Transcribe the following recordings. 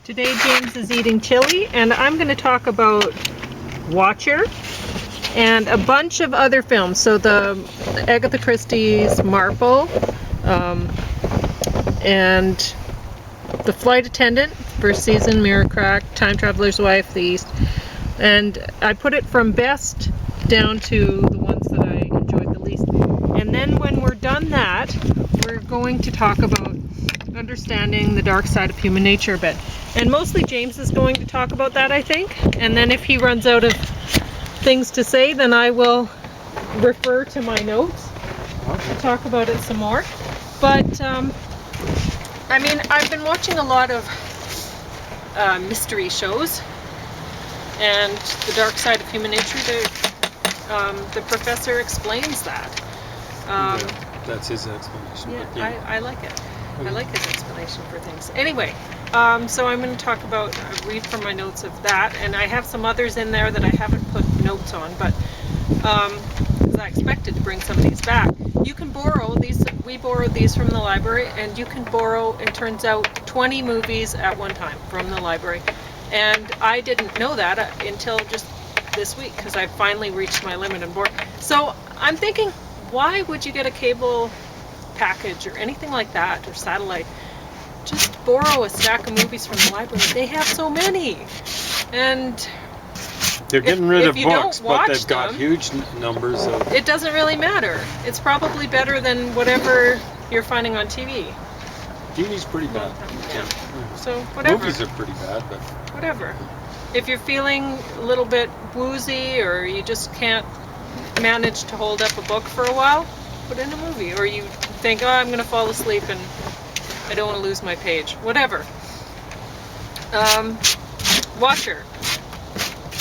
Today James is eating chili, and I'm going to talk about Watcher and a bunch of other films. So the Agatha Christie's Marple, and The Flight Attendant, first season, Mirror Crack, Time Traveler's Wife, The East. And I put it from best down to the ones that I enjoyed the least. And then when we're done that, we're going to talk about understanding the dark side of human nature a bit. And mostly James is going to talk about that, I think. And then if he runs out of things to say, then I will refer to my notes and talk about it some more. But, I mean, I've been watching a lot of mystery shows and the dark side of human nature. The professor explains that. That's his explanation. Yeah, I like it. I like his explanation for things. Anyway, so I'm going to talk about, read from my notes of that, and I have some others in there that I haven't put notes on, but because I expected to bring some of these back. You can borrow these, we borrowed these from the library, and you can borrow, it turns out, 20 movies at one time from the library. And I didn't know that until just this week, because I finally reached my limit and borrowed. So I'm thinking, why would you get a cable package or anything like that, or satellite? Just borrow a stack of movies from the library. They have so many, and they're getting rid of books, but they've got them, huge numbers of... It doesn't really matter. It's probably better than whatever you're finding on TV. TV's pretty bad. Yeah. So whatever. Movies are pretty bad, but whatever. If you're feeling a little bit woozy, or you just can't manage to hold up a book for a while, put in a movie. Or you think, oh, I'm going to fall asleep and I don't want to lose my page. Whatever. Watcher.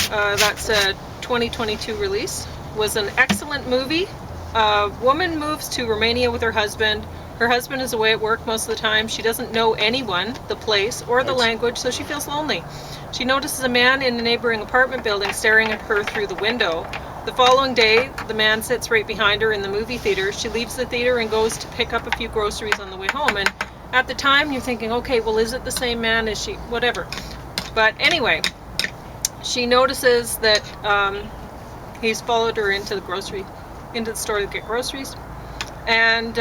That's a 2022 release. Was an excellent movie. A woman moves to Romania with her husband. Her husband is away at work most of the time. She doesn't know anyone, the place, or the language, so she feels lonely. She notices a man in a neighboring apartment building staring at her through the window. The following day, the man sits right behind her in the movie theater. She leaves the theater and goes to pick up a few groceries on the way home. And at the time, you're thinking, okay, well, is it the same man? Is she? Whatever. But anyway, she notices that he's followed her into the store to get groceries. And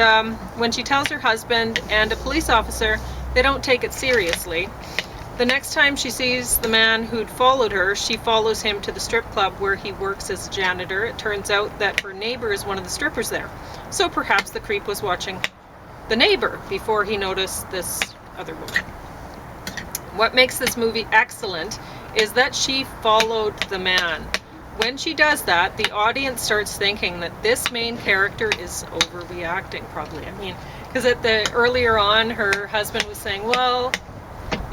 when she tells her husband and a police officer, they don't take it seriously. The next time she sees the man who'd followed her, she follows him to the strip club where he works as a janitor. It turns out that her neighbor is one of the strippers there. So perhaps the creep was watching the neighbor before he noticed this other woman. What makes this movie excellent is that she followed the man. When she does that, the audience starts thinking that this main character is overreacting, probably. I mean, because earlier on, her husband was saying, well,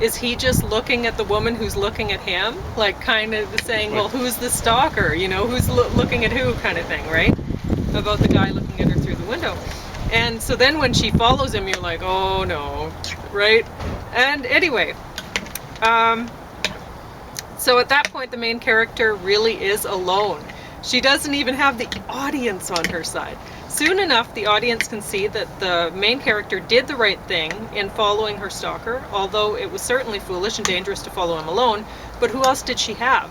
is he just looking at the woman who's looking at him? Like, kind of saying, well, who's the stalker? You know, who's looking at who, kind of thing, right? About the guy looking at her through the window. And so then when she follows him, you're like, oh no, right? And anyway, so at that point, the main character really is alone. She doesn't even have the audience on her side. Soon enough, the audience can see that the main character did the right thing in following her stalker, although it was certainly foolish and dangerous to follow him alone. But who else did she have?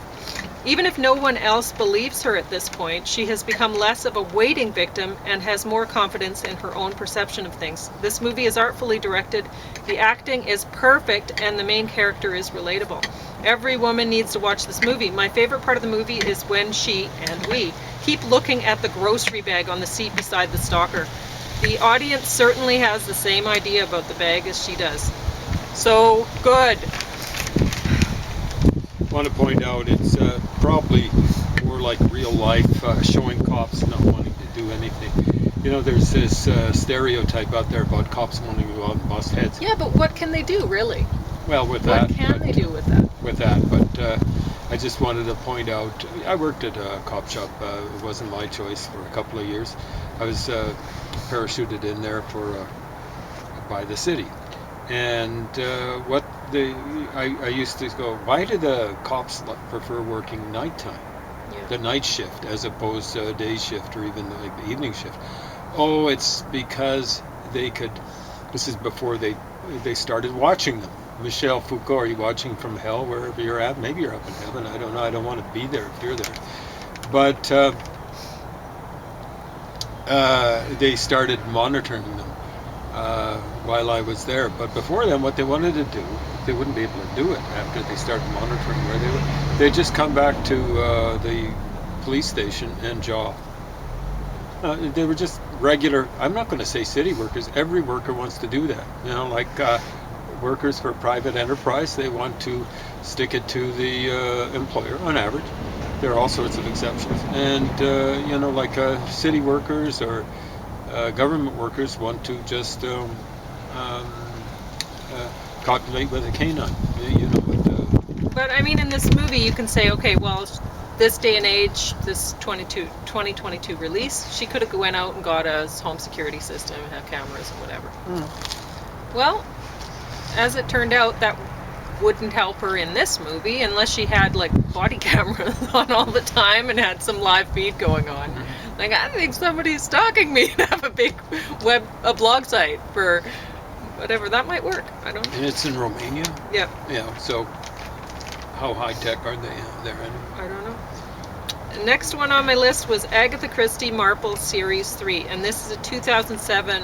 Even if no one else believes her at this point, she has become less of a waiting victim and has more confidence in her own perception of things. This movie is artfully directed, the acting is perfect, and the main character is relatable. Every woman needs to watch this movie. My favorite part of the movie is when she, and we, keep looking at the grocery bag on the seat beside the stalker. The audience certainly has the same idea about the bag as she does. So, good. I want to point out it's probably more like real life, showing cops not wanting to do anything. You know, there's this stereotype out there about cops wanting to go out and bust heads. Yeah, but what can they do, really? Well, with that... What can they do with that? With that, but I just wanted to point out, I worked at a cop shop. It wasn't my choice for a couple of years. I was parachuted in there by the city. And I used to go, why do the cops prefer working nighttime? Yeah. The night shift as opposed to a day shift or even the evening shift. Oh, it's because they could, this is before they started watching them. Michel Foucault, are you watching from hell wherever you're at? Maybe you're up in heaven. I don't know. I don't want to be there if you're there. But they started monitoring them while I was there. But before then, what they wanted to do, they wouldn't be able to do it after they started monitoring where they were. They'd just come back to the police station and jaw. They were just regular, I'm not going to say city workers. Every worker wants to do that. You know, like workers for private enterprise, they want to stick it to the employer on average. There are all sorts of exceptions. And, you know, like city workers or government workers want to just copulate with a canine. You know what? But I mean, in this movie, you can say, okay, well, this day and age, this 2022 release, she could have went out and got a home security system, have cameras and whatever. Well, as it turned out, that wouldn't help her in this movie unless she had like body cameras on all the time and had some live feed going on. Like, I think somebody's stalking me and have a blog site for whatever. That might work. I don't know. And it's in Romania? Yeah. Yeah, so how high tech are they there anyway? I don't know. The next one on my list was Agatha Christie Marple Series 3, and this is a 2007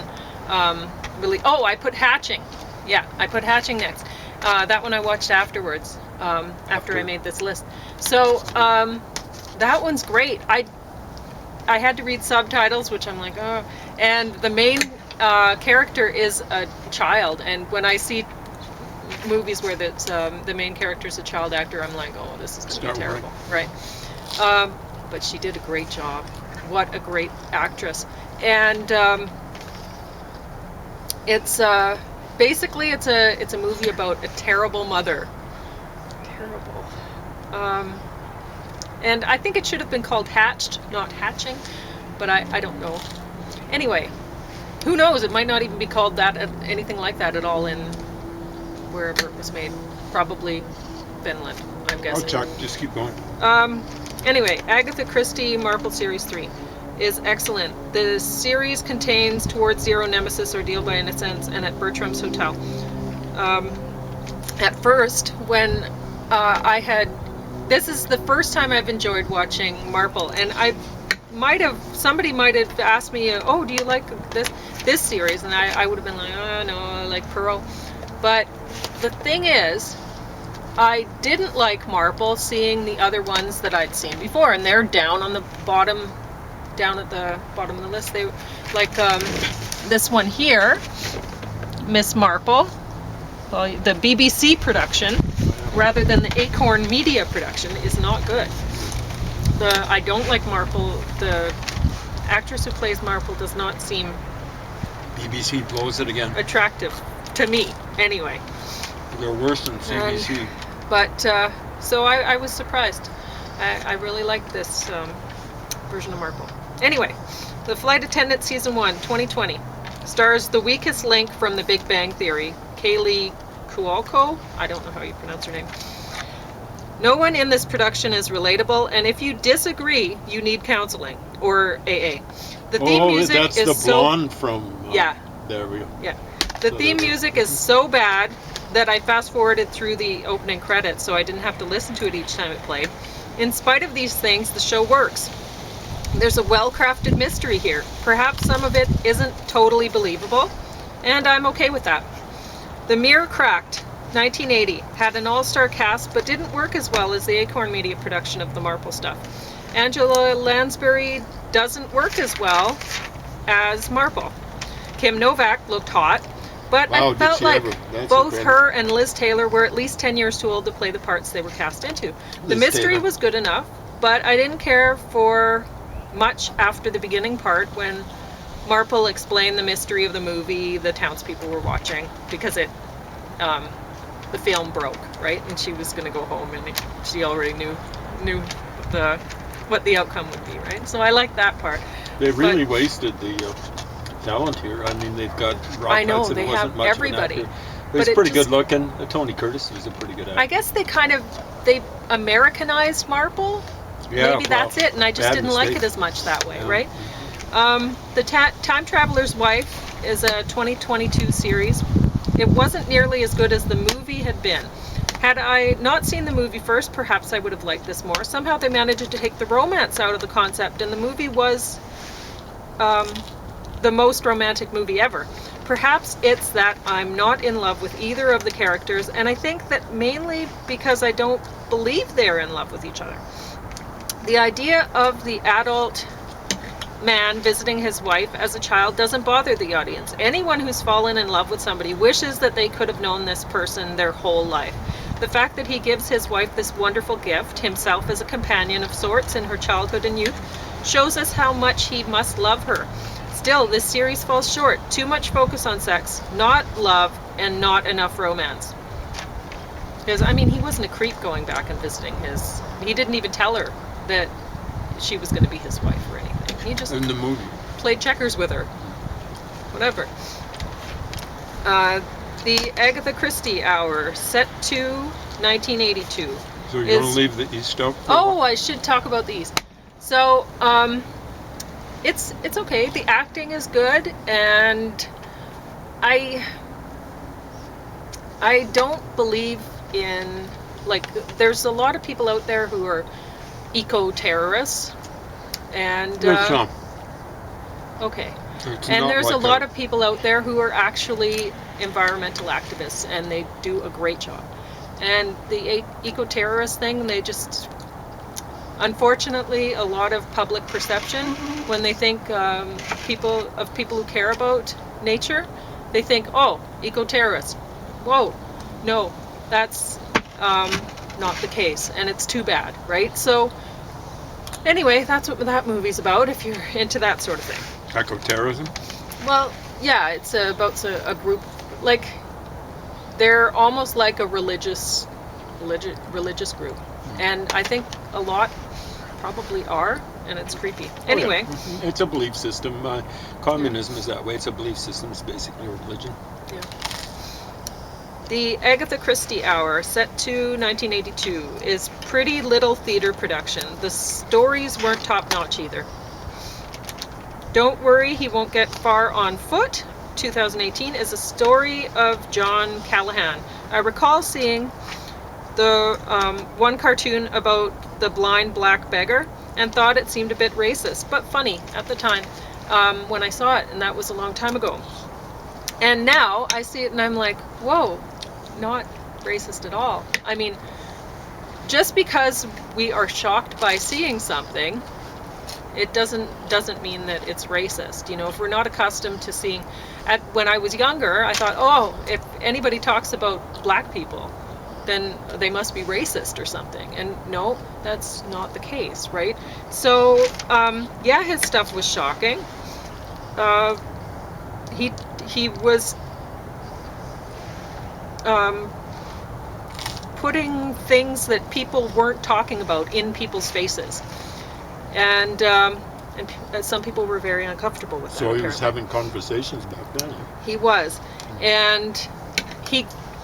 release. Oh, I put Hatching. Yeah, I put Hatching next. That one I watched afterwards, after I made this list. So that one's great. I had to read subtitles, which I'm like, oh. And the main character is a child, and when I see movies where the main character is a child actor, I'm like, oh, this is going to be terrible. Right. But she did a great job. What a great actress. And it's basically it's a movie about a terrible mother. Terrible. And I think it should have been called Hatched, not Hatching, but I don't know. Anyway, who knows? It might not even be called that, anything like that at all in wherever it was made. Probably Finland, I'm guessing. Oh, Chuck, just keep going. Anyway, Agatha Christie Marple Series 3 is excellent. The series contains Towards Zero, Nemesis, Ordeal by Innocence, and At Bertram's Hotel. At first, when this is the first time I've enjoyed watching Marple, and somebody might have asked me, oh, do you like this series? And I would have been like, oh, no, I like Pearl. But the thing is, I didn't like Marple seeing the other ones that I'd seen before, and they're down at the bottom of the list. They like this one here, Miss Marple, well, the BBC production, rather than the Acorn Media production, is not good. I don't like Marple. The actress who plays Marple does not seem BBC blows it again. Attractive to me, anyway. They're worse than CBC. But so I was surprised. I really liked this version of Marple. Anyway, The Flight Attendant Season 1, 2020, stars the weakest link from The Big Bang Theory, Kaylee Cuoco. I don't know how you pronounce her name. No one in this production is relatable, and if you disagree, you need counseling or AA. The theme music that's is the blonde from. Yeah. There we go. Yeah. The theme music is so bad that I fast-forwarded through the opening credits, so I didn't have to listen to it each time it played. In spite of these things, the show works. There's a well-crafted mystery here. Perhaps some of it isn't totally believable, and I'm okay with that. The Mirror Cracked, 1980, had an all-star cast, but didn't work as well as the Acorn Media production of the Marple stuff. Angela Lansbury doesn't work as well as Marple. Kim Novak looked hot, but I felt like both her and Liz Taylor were at least 10 years too old to play the parts they were cast into. The mystery was good enough, but I didn't care for much after the beginning part when Marple explained the mystery of the movie the townspeople were watching, because the film broke, right? And she was going to go home, and she already knew what the outcome would be, right? So I liked that part. They really wasted the talent here. I mean, they've got Rob I know, Hudson, they wasn't have much everybody. Of an actor. He's pretty good looking. Tony Curtis was a pretty good actor. I guess they Americanized Marple. Yeah, maybe that's it, and I just didn't like it as much that way, right? The Time Traveler's Wife is a 2022 series. It wasn't nearly as good as the movie had been. Had I not seen the movie first, perhaps I would have liked this more. Somehow they managed to take the romance out of the concept, and the movie was the most romantic movie ever. Perhaps it's that I'm not in love with either of the characters, and I think that mainly because I don't believe they're in love with each other. The idea of the adult man visiting his wife as a child doesn't bother the audience. Anyone who's fallen in love with somebody wishes that they could have known this person their whole life. The fact that he gives his wife this wonderful gift, himself as a companion of sorts in her childhood and youth, shows us how much he must love her. Still, this series falls short. Too much focus on sex, not love, and not enough romance. Because, I mean, he wasn't a creep going back and visiting his... He didn't even tell her that she was going to be his wife or anything. He just In the movie. played checkers with her. Whatever. The Agatha Christie Hour, set to 1982. So you want to leave the East out? Oh, I should talk about the East. So, it's okay. The acting is good, and I don't believe in, like, there's a lot of people out there who are eco-terrorists, and okay. And there's a lot of people out there who are actually environmental activists, and they do a great job. And the eco-terrorist thing, they just, unfortunately, a lot of public perception, when they think people who care about nature, they think, oh, eco-terrorists. Whoa, no, that's not the case, and it's too bad, right? So, anyway, that's what that movie's about, if you're into that sort of thing. Eco-terrorism? Well, yeah, it's about a group, like, they're almost like a religious group. And I think a lot probably are, and it's creepy. Anyway. Oh, yeah. It's a belief system. Communism is that way. It's a belief system. It's basically a religion. Yeah. The Agatha Christie Hour, set to 1982, is pretty little theater production. The stories weren't top-notch either. Don't Worry, He Won't Get Far on Foot, 2018, is a story of John Callahan. I recall seeing the one cartoon about the blind black beggar and thought it seemed a bit racist, but funny at the time when I saw it, and that was a long time ago. And now I see it and I'm like, whoa, not racist at all. I mean, just because we are shocked by seeing something, it doesn't mean that it's racist. You know, if we're not accustomed to seeing, when I was younger, I thought, oh, if anybody talks about black people, then they must be racist or something. And no, that's not the case, right? So, yeah, his stuff was shocking. He was putting things that people weren't talking about in people's faces. And some people were very uncomfortable with that. So he apparently. was having conversations back then. He was. And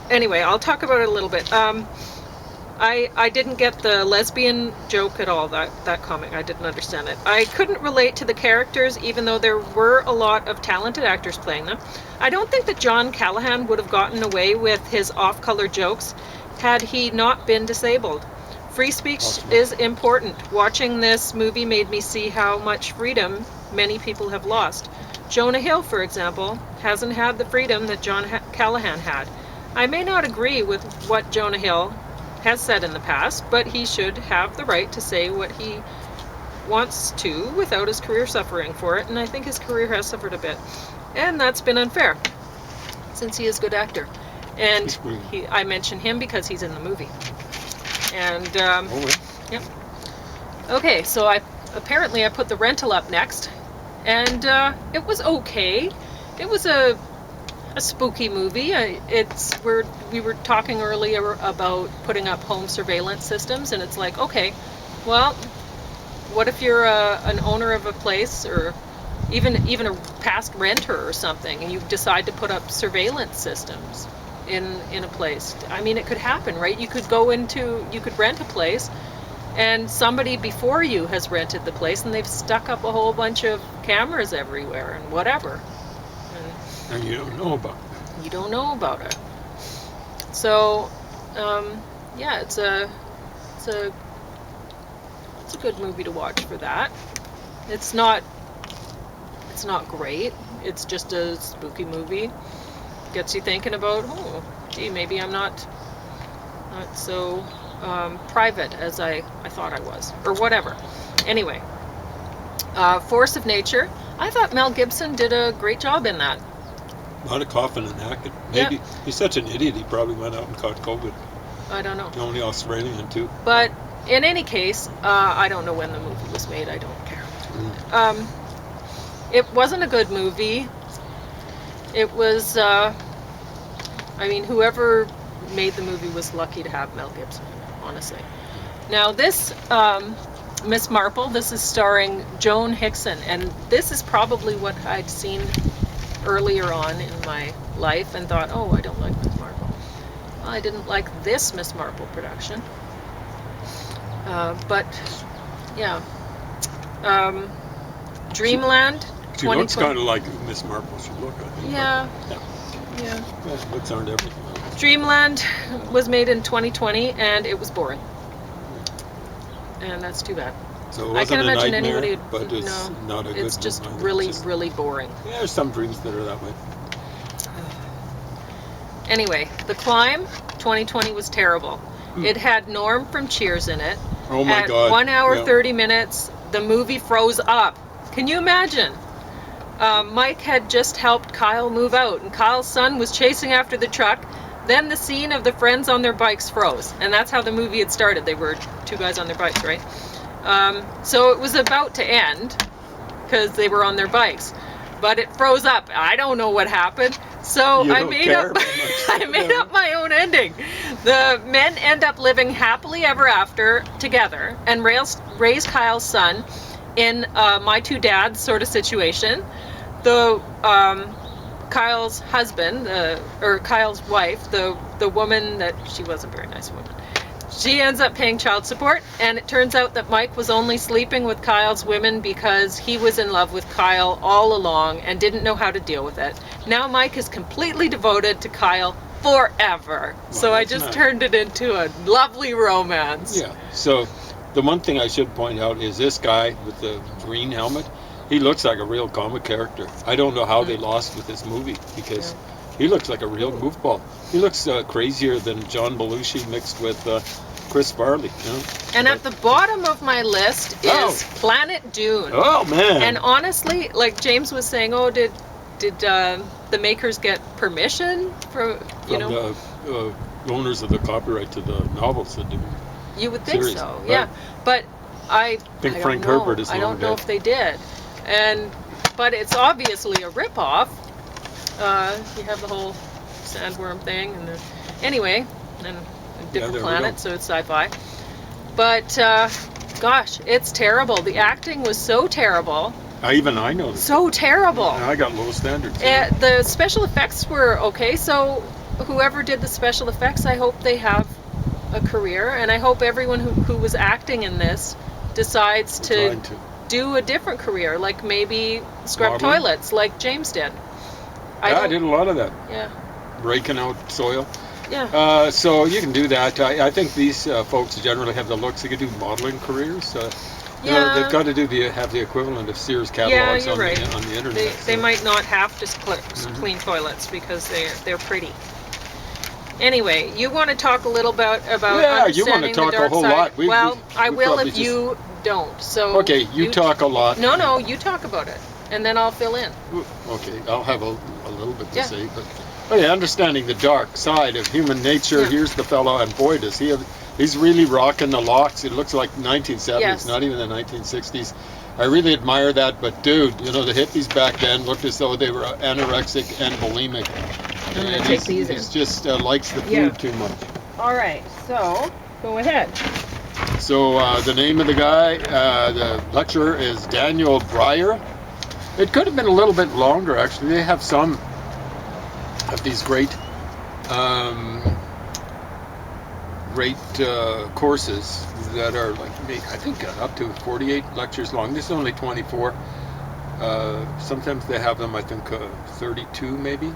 anyway, I'll talk about it a little bit. I didn't get the lesbian joke at all, that comic. I didn't understand it. I couldn't relate to the characters, even though there were a lot of talented actors playing them. I don't think that John Callahan would have gotten away with his off-color jokes had he not been disabled. Free speech is important. Watching this movie made me see how much freedom many people have lost. Jonah Hill, for example, hasn't had the freedom that John Callahan had. I may not agree with what Jonah Hill has said in the past, but he should have the right to say what he wants to without his career suffering for it, and I think his career has suffered a bit. And that's been unfair, since he is a good actor. And I mention him because he's in the movie. And, yep. Okay, so I put The Rental up next, and it was okay. It was a spooky movie. We were talking earlier about putting up home surveillance systems, and it's like, okay, well, what if you're an owner of a place, or even a past renter or something, and you decide to put up surveillance systems in a place? I mean, it could happen, right? You could rent a place, and somebody before you has rented the place, and they've stuck up a whole bunch of cameras everywhere and whatever. And you don't know about it. you don't know about it. So, yeah, it's a good movie to watch for that. It's not great. It's just a spooky movie. Gets you thinking about, oh, gee, maybe I'm not so private as I thought I was, or whatever. Anyway, Force of Nature. I thought Mel Gibson did a great job in that. A lot of coughing and hacking. Maybe he's such an idiot. He probably went out and caught COVID. I don't know. The only Australian too. But in any case, I don't know when the movie was made. I don't care. It wasn't a good movie. It was. I mean, whoever made the movie was lucky to have Mel Gibson, honestly. Now this Miss Marple, this is starring Joan Hickson, and this is probably what I'd seen earlier on in my life and thought, oh, I don't like Miss Marple. Well, I didn't like this Miss Marple production. But yeah, Dreamland. She looks kind of like Miss Marple should look, I think. Yeah. Yeah, looks aren't everything. Dreamland was made in 2020, and it was boring, and that's too bad. So it I wasn't can imagine a nightmare, anybody. but it's not a good It's just one. really boring. Yeah, there's some dreams that are that way. Anyway, The Climb 2020 was terrible. It had Norm from Cheers in it. Oh my God. 1 hour 30 minutes, the movie froze up. Can you imagine? Mike had just helped Kyle move out, and Kyle's son was chasing after the truck. Then the scene of the friends on their bikes froze, and that's how the movie had started. They were two guys on their bikes, right? So it was about to end because they were on their bikes, but it froze up. I don't know what happened. So I made up my own ending. The men end up living happily ever after together and raise Kyle's son in My Two Dads sort of situation. The Kyle's husband, or Kyle's wife, the woman that she was a very nice woman. She ends up paying child support, and it turns out that Mike was only sleeping with Kyle's women because he was in love with Kyle all along and didn't know how to deal with it. Now Mike is completely devoted to Kyle forever. Well, so I just turned it into a lovely romance. Yeah. So the one thing I should point out is this guy with the green helmet. He looks like a real comic character. I don't know how they lost with this movie because he looks like a real goofball. He looks crazier than John Belushi mixed with Chris Farley. You know? And at the bottom of my list is Planet Dune. Oh man! And honestly, like James was saying, oh, did the makers get permission from the owners of the copyright to the novels that do? You would think series, so, right? yeah. But I think I Frank don't know. Herbert is I don't long know dead. if they did, but it's obviously a ripoff. You have the whole sandworm thing, and anyway, and a different planet, so it's sci-fi. But gosh, it's terrible. The acting was so terrible. I know this. So terrible. And I got low standards. The special effects were okay. So whoever did the special effects, I hope they have a career, and I hope everyone who was acting in this decides to do a different career, like maybe scrub toilets, like James did. I did a lot of that. Yeah. Raking out soil. Yeah. So you can do that. I think these folks generally have the looks. They could do modeling careers. You know, they've got to have the equivalent of Sears catalogs on the internet. They might not have to clean toilets because they're pretty. Anyway, you want to talk a little about you want to talk a whole side? lot. I will if you don't. So okay, you talk a lot. No, you talk about it, and then I'll fill in. Okay, I'll have a little bit to say, but understanding the dark side of human nature. Here's the fellow, and boy, does he have. He's really rocking the locks. It looks like 1970s, not even the 1960s. I really admire that, but dude, you know, the hippies back then looked as though they were anorexic and bulimic. I'm going to take these in. He just likes the food too much. All right, so go ahead. So the name of the guy, the lecturer, is Daniel Breyer. It could have been a little bit longer, actually. They have some of these great courses that are like, I think, up to 48 lectures long. This is only 24. Sometimes they have them, I think, 32 maybe.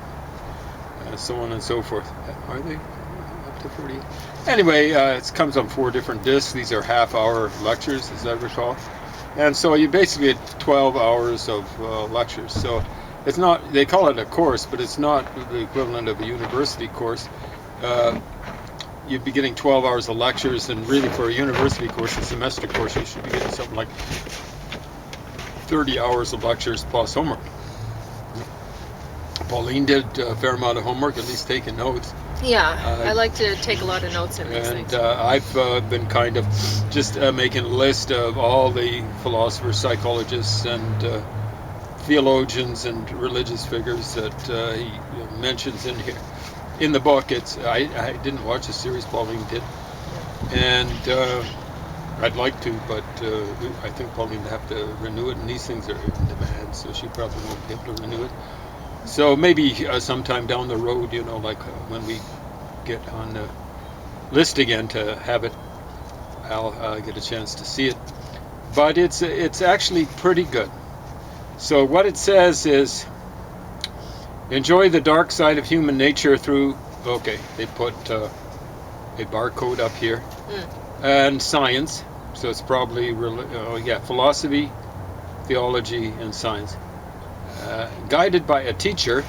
so on and so forth. Are they up to 40? Anyway, it comes on 4 different discs. These are half-hour lectures, as I recall. And so you basically get 12 hours of lectures. So it's not, they call it a course, but it's not the equivalent of a university course. You'd be getting 12 hours of lectures, and really for a university course, a semester course, you should be getting something like 30 hours of lectures plus homework. Pauline did a fair amount of homework, at least taking notes. Yeah, I like to take a lot of notes in these things. And I've been kind of just making a list of all the philosophers, psychologists, and theologians and religious figures that he mentions in here. In the book, I didn't watch the series, Pauline did, and I'd like to, but I think Pauline would have to renew it, and these things are in demand, so she probably won't be able to renew it. So maybe sometime down the road, like when we get on the list again to have it, I'll get a chance to see it. But it's actually pretty good. So what it says is, enjoy the dark side of human nature through, okay, they put a barcode up here, and science. So it's probably, philosophy, theology, and science. Guided by a teacher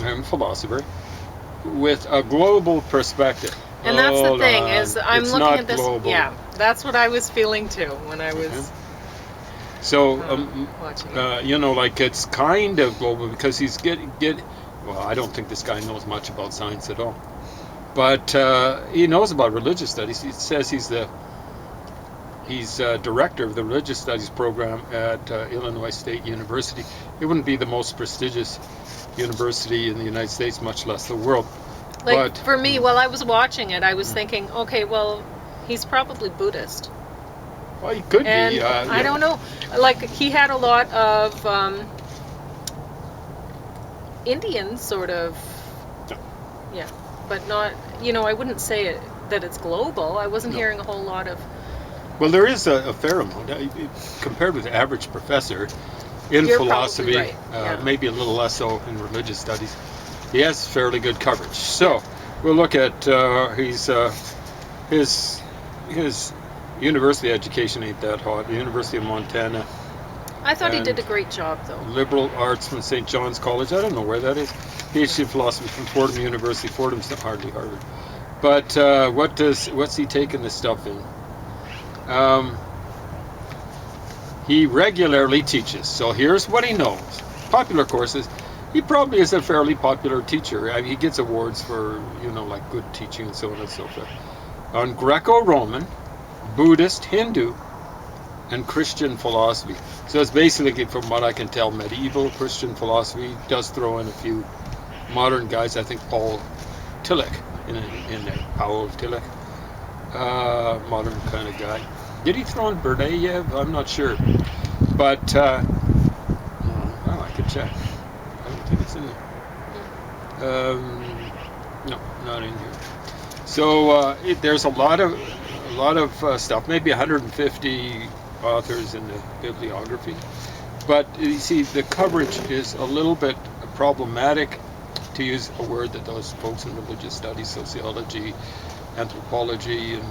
and philosopher with a global perspective. And that's the thing, is I'm it's looking not at this. Global. Yeah, that's what I was feeling too when I was so watching it. like it's kind of global because he's well, I don't think this guy knows much about science at all, but he knows about religious studies. He says he's director of the religious studies program at Illinois State University. It wouldn't be the most prestigious university in the United States, much less the world. Like, but for me, while I was watching it, I was thinking, okay, well, he's probably Buddhist. Well, he could and be. I don't know. Like, he had a lot of Indian sort of, yeah, but not, I wouldn't say that it's global. I wasn't hearing a whole lot of. Well, there is a fair amount compared with the average professor in You're philosophy, right. Yeah. maybe a little less so in religious studies. He has fairly good coverage. So we'll look at his university education ain't that hot. The University of Montana. I thought he did a great job, though. Liberal arts from St. John's College. I don't know where that is. PhD in philosophy from Fordham University. Fordham's not hardly Harvard. But what's he taking this stuff in? He regularly teaches. So here's what he knows. Popular courses. He probably is a fairly popular teacher. He gets awards for, like good teaching and so on and so forth. On Greco-Roman, Buddhist, Hindu, and Christian philosophy. So it's basically, from what I can tell, medieval Christian philosophy. He does throw in a few modern guys. I think Paul Tillich in there. Paul Tillich. Modern kind of guy. Did he throw in Berdyaev? I'm not sure. But, I could check. I don't think it's in there. No, not in here. So there's a lot of stuff. Maybe 150 authors in the bibliography. But you see, the coverage is a little bit problematic, to use a word that those folks in religious studies, sociology, anthropology, and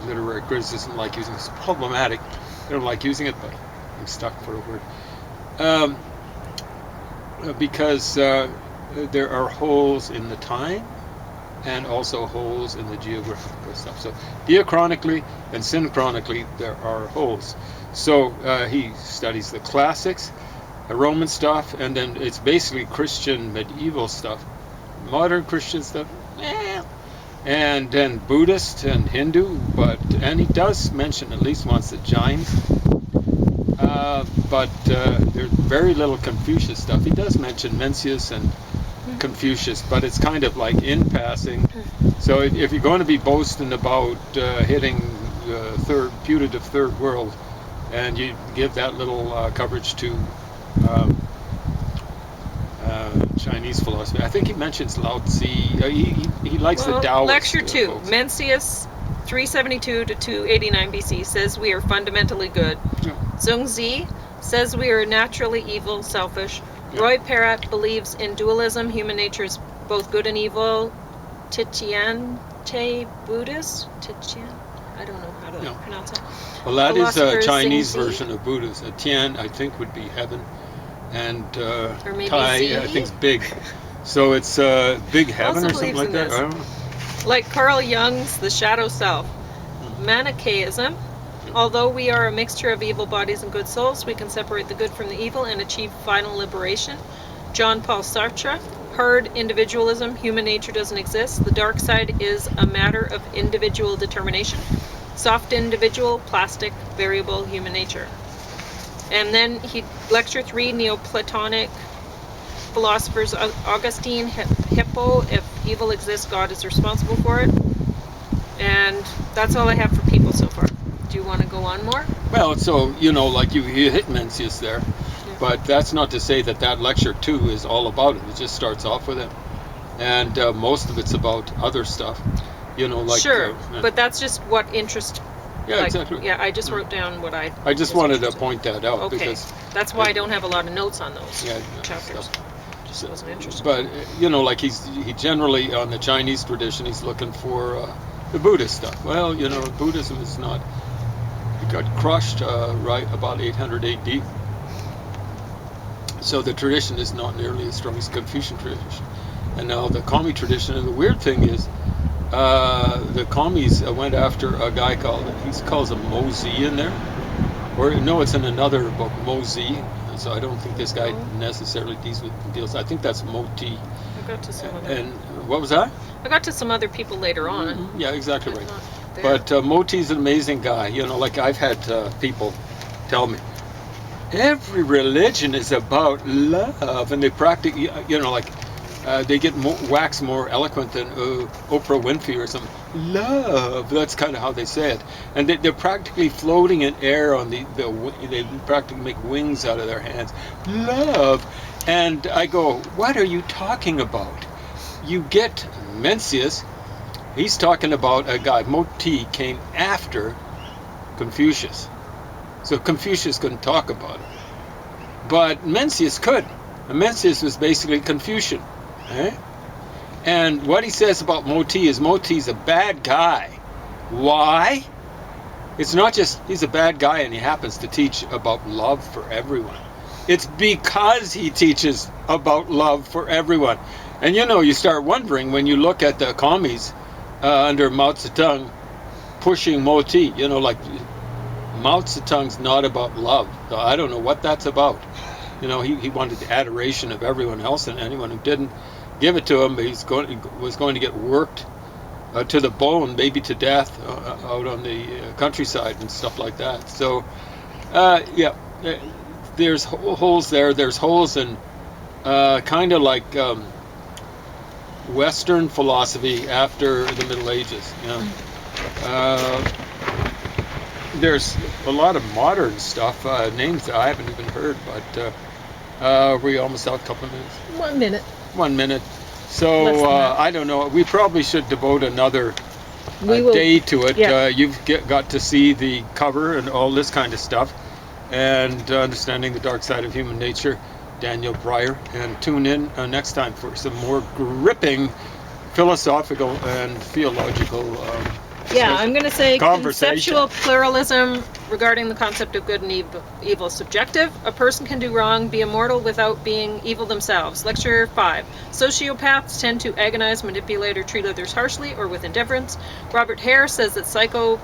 literary criticism like using. It's problematic. They don't like using it, but I'm stuck for a word. Because there are holes in the time and also holes in the geographical stuff. So diachronically and synchronically there are holes. So he studies the classics, the Roman stuff, and then it's basically Christian medieval stuff. Modern Christian stuff, and then Buddhist and Hindu, and he does mention at least once the Jains. But there's very little Confucius stuff. He does mention Mencius and Confucius, but it's kind of like in passing. So if you're going to be boasting about hitting putative third world, and you give that little coverage to Chinese philosophy, I think he mentions Lao Tzu. He likes the Taoist. Lecture 2, folks. Mencius 372 to 289 BC says we are fundamentally good. Yeah. Zhongzi says we are naturally evil, selfish. Yeah. Roy Perot believes in dualism, human nature is both good and evil, Titian Buddhist, I don't know how to No. pronounce it. Well, that is a Philosophers Chinese sing Z. version of Buddhism. Tian, I think, would be heaven, and Or maybe Tai, Z? I think, is big. So it's big heaven Also or something believes like in that. this. I don't know. Like Carl Jung's The Shadow Self. Manichaeism. Although we are a mixture of evil bodies and good souls, we can separate the good from the evil and achieve final liberation. John Paul Sartre. Hard individualism. Human nature doesn't exist. The dark side is a matter of individual determination. Soft individual, plastic, variable human nature. And then lecture 3, Neoplatonic philosophers, Augustine, Hippo, if evil exists, God is responsible for it. And that's all I have for people so far. Do you want to go on more? Well, so, like you hit Mencius there, Yeah. but that's not to say that lecture 2 is all about it. It just starts off with it. And most of it's about other stuff, like... Sure, but that's just what interests. Yeah, exactly. Yeah, I just wrote down what I just was wanted interested to point that out, Okay, because... that's why I don't have a lot of notes on those chapters. stuff. Just wasn't interested. But, like he generally, on the Chinese tradition, he's looking for the Buddhist stuff. Well, Buddhism is not... It got crushed right about 800 AD. So the tradition is not nearly as strong as Confucian tradition. And now the Kami tradition, and the weird thing is, the Kamis went after a guy he calls him Mozi in there. Or, no, it's in another book, Mozi. So I don't think this guy necessarily deals. I think that's Moti. I got to some other. And what was that? I got to some other people later on. Yeah, exactly right. Not there. But Moti's an amazing guy. Like I've had people tell me, every religion is about love, and they practice, they get wax more eloquent than Oprah Winfrey or something. Love, that's kind of how they say it. And they're practically floating in air on they practically make wings out of their hands. Love. And I go, what are you talking about? You get Mencius, he's talking about a guy, Moti came after Confucius. So Confucius couldn't talk about it. But Mencius could. And Mencius was basically Confucian. Eh? And what he says about Moti is Moti's a bad guy. Why? It's not just he's a bad guy and he happens to teach about love for everyone. It's because he teaches about love for everyone. And you start wondering when you look at the commies under Mao Zedong pushing Moti, like Mao Zedong's not about love. So I don't know what that's about. He wanted the adoration of everyone else, and anyone who didn't give it to him, was going to get worked to the bone, maybe to death, out on the countryside and stuff like that. So, there's holes there. There's holes in kind of like Western philosophy after the Middle Ages. There's a lot of modern stuff, names that I haven't even heard, but we almost out a couple of minutes. 1 minute. 1 minute. Less So than that. I don't know. We probably should devote another day to it. Yeah. You've got to see the cover and all this kind of stuff, and understanding the dark side of human nature. Daniel Breyer, and tune in next time for some more gripping philosophical and theological. I'm going to say Conversation. conceptual pluralism regarding the concept of good and evil is subjective. A person can do wrong, be immortal without being evil themselves. Lecture 5. Sociopaths tend to agonize, manipulate, or treat others harshly or with indifference. Robert Hare says that psychopaths